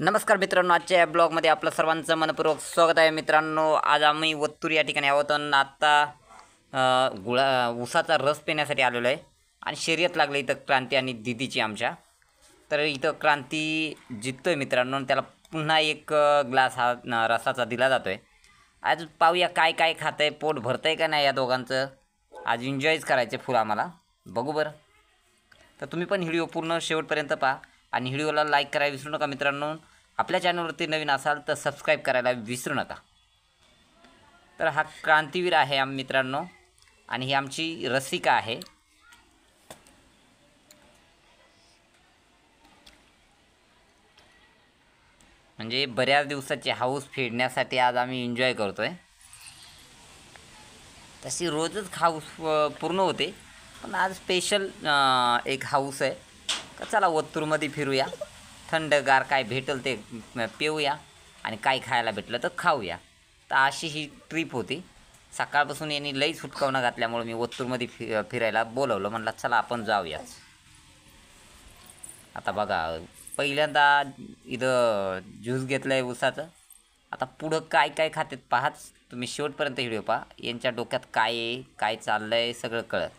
नमस्कार मित्रांनो, आजच्या या ब्लॉगमध्ये आपलं सर्वांचं मनपूर्वक स्वागत आहे. मित्रांनो, आज आम्ही वत्तूर या ठिकाणी आहोत आणि आता ऊसाचा रस पिण्यासाठी आलेलो आहे. आणि शर्यत लागली इथं क्रांती आणि दिदीची आमच्या. तर इथं क्रांती जिंकतोय मित्रांनो, त्याला पुन्हा एक ग्लास हा रसाचा दिला जातोय. आज पाहूया काय काय खात आहे, पोट भरतं आहे का नाही या दोघांचं. आज एन्जॉयच करायचे फुल आम्हाला. बघू बरं. तर तुम्ही पण व्हिडिओ पूर्ण शेवटपर्यंत पहा आणि व्हिडिओला लाईक करायला विसरू नका मित्रांनो. आपल्या चॅनलवरती नवीन असाल तर सबस्क्राईब करायला विसरू नका. तर हा क्रांतीवीर आहे मित्रांनो आणि ही आमची रसिका आहे. म्हणजे बऱ्याच दिवसाची हाऊस फेडण्यासाठी आज आम्ही एन्जॉय करतोय. तशी रोजच हाऊस पूर्ण होते, पण आज स्पेशल एक हाऊस आहे का चला वत्तूरमध्ये फिरूया, थंडगार काय भेटेल ते पिऊया आणि काय खायला भेटलं तर खाऊया. तर अशी ही ट्रिप होती. सकाळपासून यांनी लईच हुटकावणं घातल्यामुळे मी वत्तूरमध्ये फिरायला बोलवलं. म्हणलं चला आपण जाऊयाच. आता बघा, पहिल्यांदा इथं ज्यूस घेतलं आहे ऊसाचं. आता पुढं काय काय खातात पाहाच तुम्ही. शेवटपर्यंत व्हिडिओ पहा. यांच्या डोक्यात काय आहे, काय चाललं आहे सगळं कळत.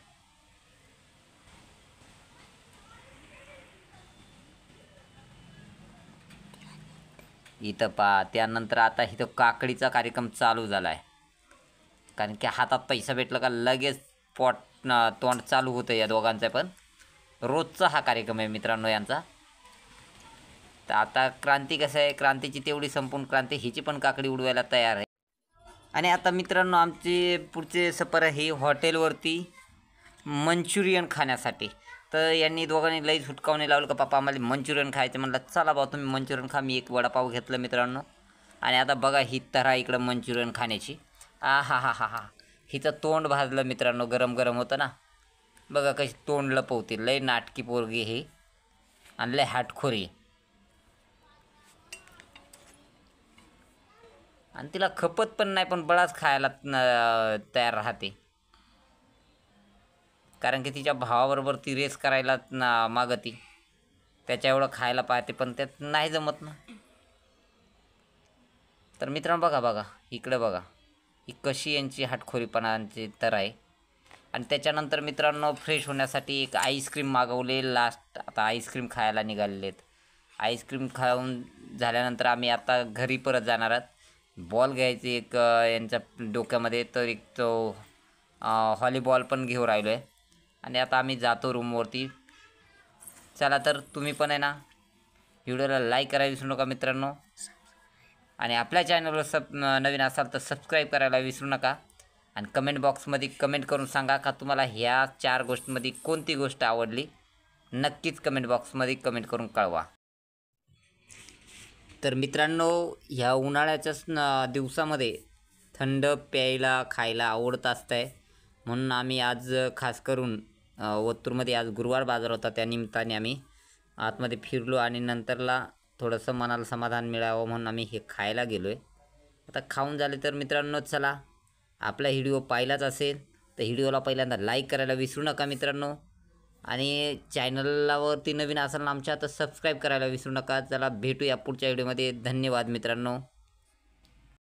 इथं पहा. त्यानंतर आता इथं काकडीचा कार्यक्रम चालू झाला आहे. कारण की हातात पैसा भेटला का लगेच तोंड चालू होतं या दोघांचं. पण रोजचा हा कार्यक्रम आहे मित्रांनो यांचा. तर आता क्रांती कसं आहे, क्रांतीची तेवढी संपूर्ण क्रांती हिची पण काकडी उडवायला तयार आहे. आणि आता मित्रांनो आमचे पुढचे सफर आहे हॉटेलवरती मंचुरियन खाण्यासाठी. तर यांनी दोघांनी लईच हुटकावणे लावलं का पापा आम्हाला मंचुरियन खायचं. म्हणलं चला भाऊ तुम्ही मंचुरियन खा. मी एक वडापाव घेतलं मित्रांनो. आणि आता बघा ही तऱ्हा इकडं मंचुरियन खाण्याची. हा हा हा हा हा हिचं तोंड भाजलं मित्रांनो. गरम गरम होतं ना. बघा कशी तोंड लपवतील. लई नाटकी पोरगी ही आणि लई हाटखोरी. आणि तिला खपत पण नाही, पण बळाच खायला तयार राहते. कारण की तिच्या भावाबरोबर ती रेस करायला मागती. त्याच्या एवढं खायला पाहते पण त्यात नाही जमत ना. तर मित्रांनो बघा बघा इकडे बघा ही कशी यांची हाटखोरीपणाची तर आहे. आणि त्याच्यानंतर मित्रांनो फ्रेश होण्यासाठी एक आईस्क्रीम मागवले. लास्ट आता आईस्क्रीम खायला निघालेले आहेत. आईस्क्रीम खाऊन झाल्यानंतर आम्ही आता घरी परत जाणार आहोत. बॉल घ्यायचे एक यांच्या डोक्यामध्ये. तर एक तो व्हॉलीबॉल पण घेऊन राहिलो आहे. आणि आता आम्ही जातो रूमवरती. चला तर तुम्ही पण आहे ना व्हिडिओला लाईक करायला विसरू नका मित्रांनो. आणि आपल्या चॅनलवर नवीन असाल तर सबस्क्राईब करायला विसरू नका. आणि कमेंट बॉक्समध्ये कमेंट करून सांगा का तुम्हाला ह्या 4 गोष्टींमध्ये कोणती गोष्ट आवडली. नक्कीच कमेंट बॉक्समध्ये कमेंट करून कळवा. तर मित्रांनो ह्या उन्हाळ्याच्याच दिवसामध्ये थंड प्यायला खायला आवडत असतंय. म्हणून आम्ही आज खास करून वत्तूरमध्ये आज गुरुवार बाजार होता, त्या निमित्ताने आम्ही आतमध्ये फिरलो आणि नंतरला थोडंसं मनाला समाधान मिळावं म्हणून आम्ही हे खायला गेलो आहे. आता खाऊन झाले तर मित्रांनो चला, आपला व्हिडिओ पाहिलाच असेल तर व्हिडिओला पहिल्यांदा लाईक करायला विसरू नका मित्रांनो. आणि चॅनलवरती नवीन असाल ना आमच्या तर सबस्क्राईब करायला विसरू नका. चला भेटूया पुढच्या व्हिडिओमध्ये. धन्यवाद मित्रांनो.